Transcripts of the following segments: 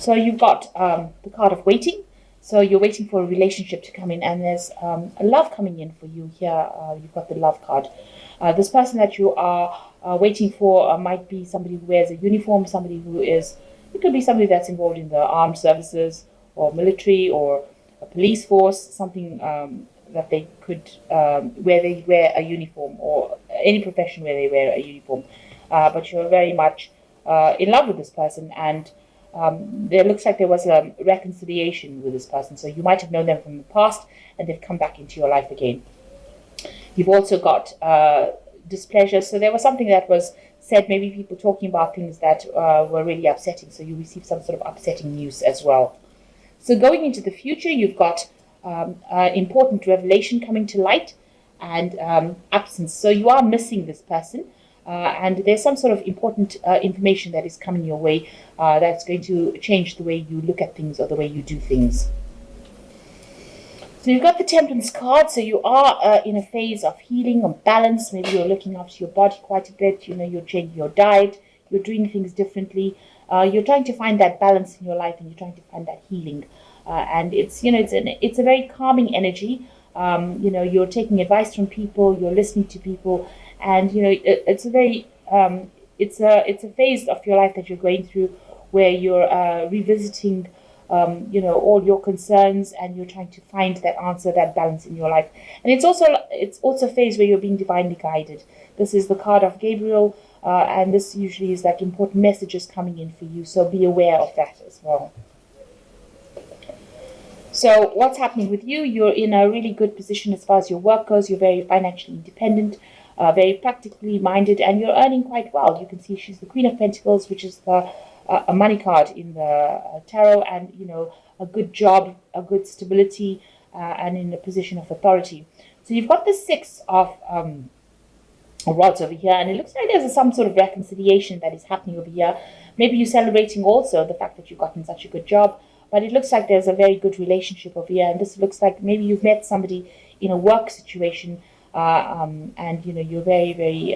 So you've got the card of waiting. So you're waiting for a relationship to come in, and there's a love coming in for you here. You've got the love card. This person that you are waiting for might be somebody who wears a uniform, somebody who is, it could be somebody that's involved in the armed services or military or a police force, something that they could, where they wear a uniform, or any profession where they wear a uniform. But you're very much in love with this person, and there looks like there was a reconciliation with this person. So you might have known them from the past, and they've come back into your life again. You've also got displeasure. So there was something that was said, maybe people talking about things that were really upsetting. So you receive some sort of upsetting news as well. So going into the future, you've got important revelation coming to light, and absence. So you are missing this person. And there's some sort of important information that is coming your way that's going to change the way you look at things or the way you do things. So you've got the Temperance card. So you are in a phase of healing or balance. Maybe you're looking after your body quite a bit. You're changing your diet. You're doing things differently. You're trying to find that balance in your life, and you're trying to find that healing. And it's a very calming energy. You're taking advice from people. You're listening to people. And it's a very it's a phase of your life that you're going through where you're revisiting all your concerns, and you're trying to find that answer, that balance in your life. And it's also a phase where you're being divinely guided. This is the card of Gabriel, and this usually is like important messages coming in for you. So be aware of that as well. So what's happening with you? You're in a really good position as far as your work goes. You're very financially independent. Very practically minded, and you're earning quite well. You can see she's the Queen of Pentacles, which is a money card in the tarot, and a good job, a good stability, and in a position of authority. So you've got the Six of Rods over here, and it looks like there's some sort of reconciliation that is happening over here. Maybe you're celebrating also the fact that you've gotten such a good job, but it looks like there's a very good relationship over here, and this looks like maybe you've met somebody in a work situation. And you're very, very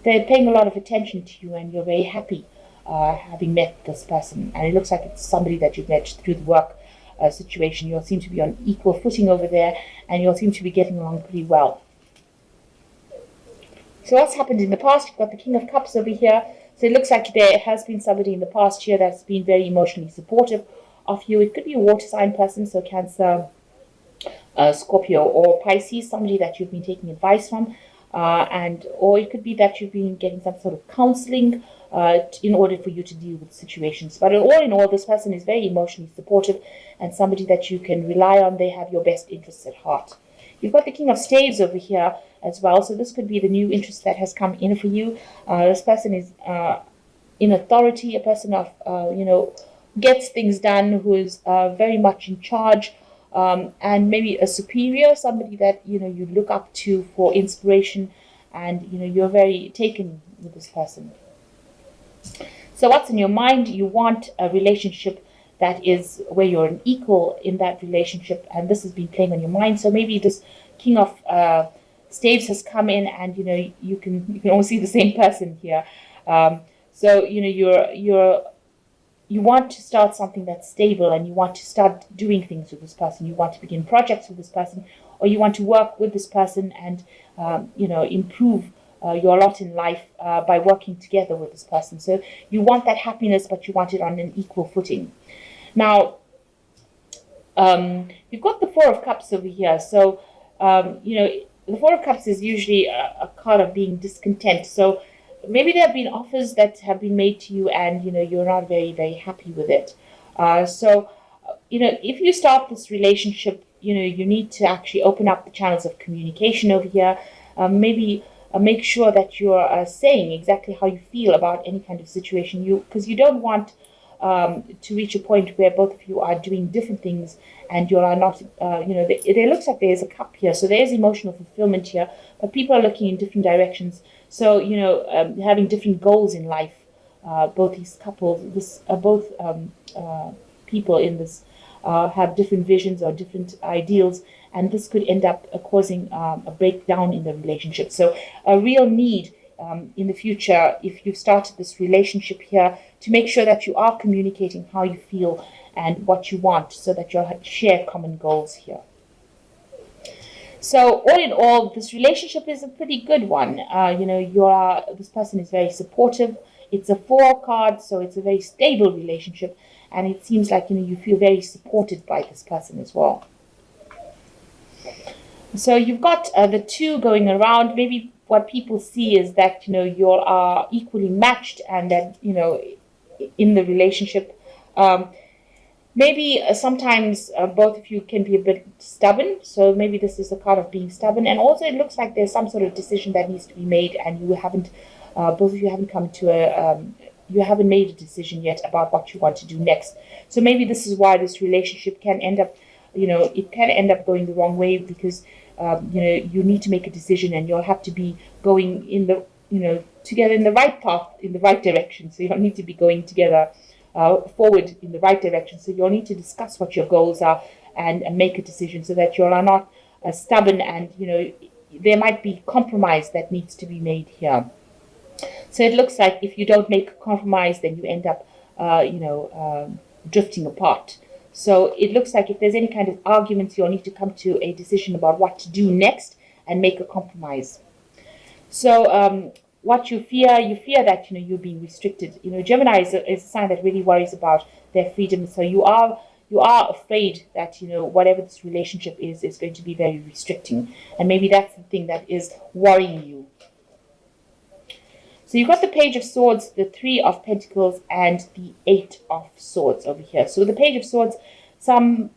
they're paying a lot of attention to you, and you're very happy having met this person. And it looks like it's somebody that you've met through the work situation. You all seem to be on equal footing over there, and you all seem to be getting along pretty well. So what's happened in the past? You've got the King of Cups over here. So it looks like there has been somebody in the past year that's been very emotionally supportive of you. It could be a water sign person, so Cancer, Scorpio, or Pisces, somebody that you've been taking advice from, or it could be that you've been getting some sort of counseling in order for you to deal with situations. But all in all, this person is very emotionally supportive and somebody that you can rely on. They have your best interests at heart. You've got the King of Staves over here as well, so this could be the new interest that has come in for you. This person is in authority, a person of gets things done, who is very much in charge. And maybe a superior, somebody that you look up to for inspiration, and you're very taken with this person. So what's in your mind? You want a relationship that is where you're an equal in that relationship, and this has been playing on your mind. So maybe this King of Staves has come in, and you can almost see the same person here. So you want to start something that's stable, and you want to start doing things with this person. You want to begin projects with this person, or you want to work with this person and improve your lot in life by working together with this person. So you want that happiness, but you want it on an equal footing. Now, you've got the Four of Cups over here. So the Four of Cups is usually a card of being discontent. So maybe there have been offers that have been made to you, and you're not very, very happy with it. So if you start this relationship, you need to actually open up the channels of communication over here. Maybe make sure that you're saying exactly how you feel about any kind of situation. Because you don't want to reach a point where both of you are doing different things, and you are not. There looks like there's a cup here, so there's emotional fulfillment here, but people are looking in different directions. So, having different goals in life, both these couples, both people in this have different visions or different ideals, and this could end up causing a breakdown in the relationship. So a real need in the future, if you've started this relationship here, to make sure that you are communicating how you feel and what you want, so that you'll share common goals here. So all in all, this relationship is a pretty good one. This person is very supportive. It's a 4 card, so it's a very stable relationship, and it seems like you feel very supported by this person as well. So you've got the 2 going around. Maybe what people see is that you are equally matched, and that in the relationship. Maybe sometimes both of you can be a bit stubborn. So maybe this is a card of being stubborn. And also it looks like there's some sort of decision that needs to be made, and you haven't, both of you haven't come to you haven't made a decision yet about what you want to do next. So maybe this is why this relationship can end up, it can end up going the wrong way, because, you need to make a decision, and you'll have to be going in the, together in the right path, in the right direction. So you'll need to be going together forward in the right direction. So you'll need to discuss what your goals are, and make a decision, so that you are not stubborn, and there might be compromise that needs to be made here. So it looks like if you don't make a compromise, then you end up drifting apart. So it looks like if there's any kind of arguments, you'll need to come to a decision about what to do next and make a compromise. So what you fear that you're being restricted. Gemini is a sign that really worries about their freedom. So you are afraid that whatever this relationship is going to be very restricting, and maybe that's the thing that is worrying you. So you've got the Page of Swords, the 3 of Pentacles, and the 8 of Swords over here. So the Page of Swords, you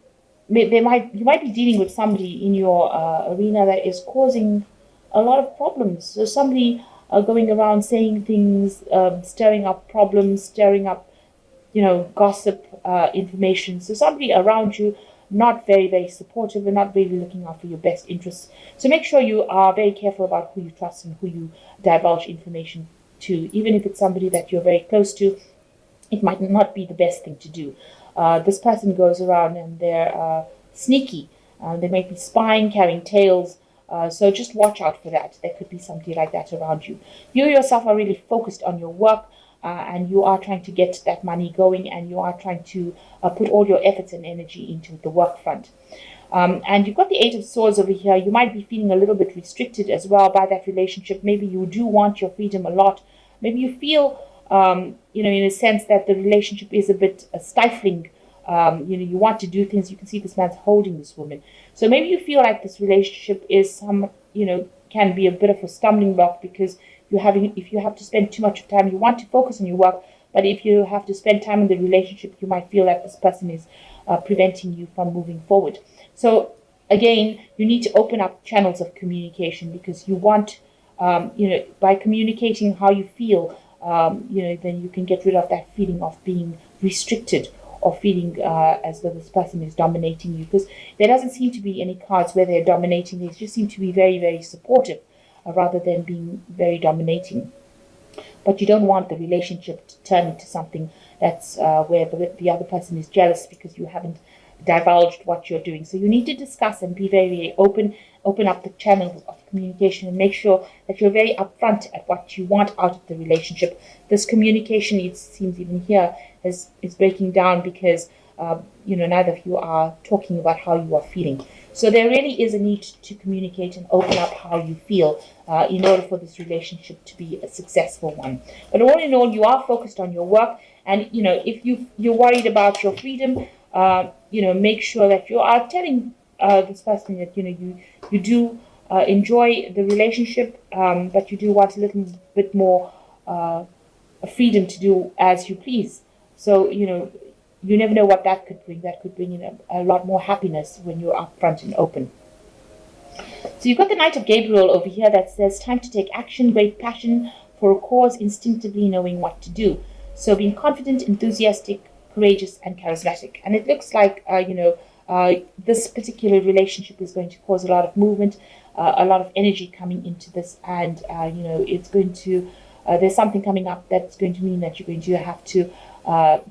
might be dealing with somebody in your arena that is causing a lot of problems. So somebody going around saying things, stirring up problems, stirring up, gossip, information. So somebody around you not very, very supportive, and not really looking out for your best interests. So make sure you are very careful about who you trust and who you divulge information to. Even if it's somebody that you're very close to, it might not be the best thing to do. This person goes around and they're sneaky. They might be spying, carrying tales. So just watch out for that. There could be somebody like that around you. You yourself are really focused on your work, and you are trying to get that money going, and you are trying to put all your efforts and energy into the work front. And you've got the 8 of Swords over here. You might be feeling a little bit restricted as well by that relationship. Maybe you do want your freedom a lot. Maybe you feel, in a sense that the relationship is a bit stifling. You want to do things. You can see this man's holding this woman. So maybe you feel like this relationship is can be a bit of a stumbling block, because if you have to spend too much time, you want to focus on your work, but if you have to spend time in the relationship, you might feel like this person is preventing you from moving forward. So again, you need to open up channels of communication, because you want, by communicating how you feel, then you can get rid of that feeling of being restricted, or feeling as though this person is dominating you, because there doesn't seem to be any cards where they're dominating. They just seem to be very, very supportive, rather than being very dominating. But you don't want the relationship to turn into something that's where the other person is jealous because you haven't divulged what you're doing. So you need to discuss and be very, very open up the channels of communication, and make sure that you're very upfront at what you want out of the relationship. This communication, it seems even here, is breaking down, because neither of you are talking about how you are feeling. So there really is a need to communicate and open up how you feel in order for this relationship to be a successful one. But all in all, you are focused on your work, and if you're worried about your freedom, make sure that you are telling this person that you do enjoy the relationship, but you do want a little bit more freedom to do as you please. So you never know what that could bring. That could bring a lot more happiness when you're upfront and open. So you've got the Knight of Gabriel over here that says, time to take action, great passion for a cause, instinctively knowing what to do. So being confident, enthusiastic, courageous, and charismatic. And it looks like, this particular relationship is going to cause a lot of movement, a lot of energy coming into this. And, it's going to, there's something coming up that's going to mean that you're going to have to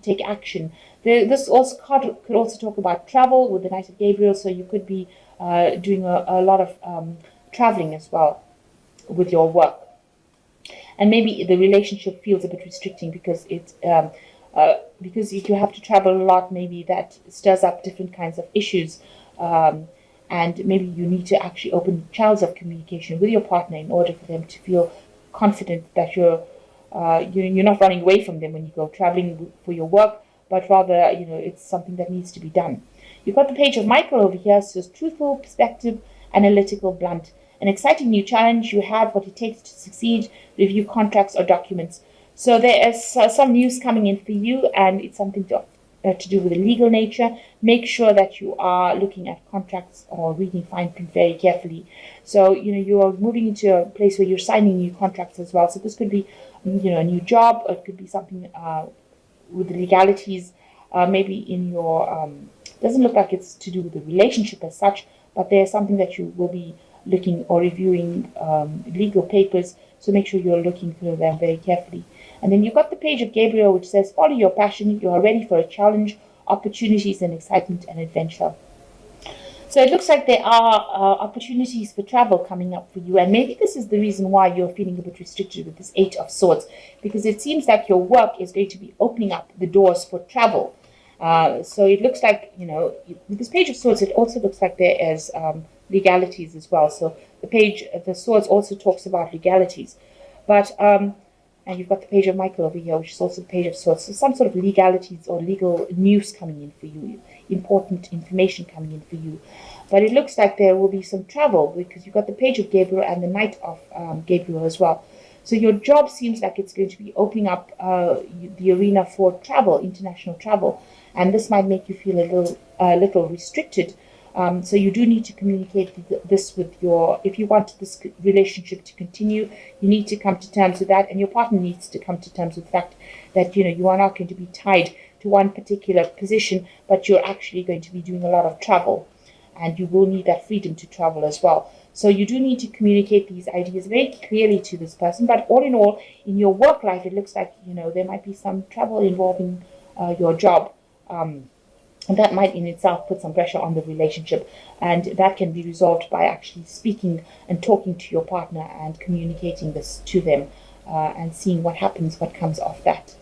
take action. This also could also talk about travel with the Knight of Gabriel, so you could be doing a lot of traveling as well with your work. and maybe the relationship feels a bit restricting because because if you have to travel a lot, maybe that stirs up different kinds of issues. And maybe you need to actually open channels of communication with your partner in order for them to feel confident that you're not running away from them when you go traveling for your work, but rather it's something that needs to be done. You've got the page of Michael over here. So it's truthful, perspective, analytical, blunt. An exciting new challenge. You have what it takes to succeed. Review contracts or documents. So there is some news coming in for you, and it's something to do with the legal nature. Make sure that you are looking at contracts or reading fine print very carefully. So you are moving into a place where you're signing new contracts as well. So this could be a new job, or it could be something with the legalities. Maybe in your doesn't look like it's to do with the relationship as such, but there's something that you will be looking or reviewing legal papers. So make sure you're looking through them very carefully. And then you've got the page of Gabriel, which says, follow your passion. You are ready for a challenge, opportunities, and excitement and adventure. So it looks like there are opportunities for travel coming up for you. And maybe this is the reason why you're feeling a bit restricted with this 8 of Swords, because it seems like your work is going to be opening up the doors for travel. So it looks like, with this page of Swords, it also looks like there is legalities as well. So the Swords also talks about legalities. But and you've got the page of Michael over here, which is also the page of Swords. So some sort of legalities or legal news coming in for you, important information coming in for you. But it looks like there will be some travel, because you've got the page of Gabriel and the Knight of Gabriel as well. So your job seems like it's going to be opening up the arena for travel, international travel. And this might make you feel a little restricted. So you do need to communicate this with if you want this relationship to continue, you need to come to terms with that, and your partner needs to come to terms with the fact that, you are not going to be tied to one particular position, but you're actually going to be doing a lot of travel, and you will need that freedom to travel as well. So you do need to communicate these ideas very clearly to this person. But all in all, in your work life, it looks like, there might be some travel involving your job. And that might in itself put some pressure on the relationship, and that can be resolved by actually speaking and talking to your partner and communicating this to them and seeing what happens, what comes off that.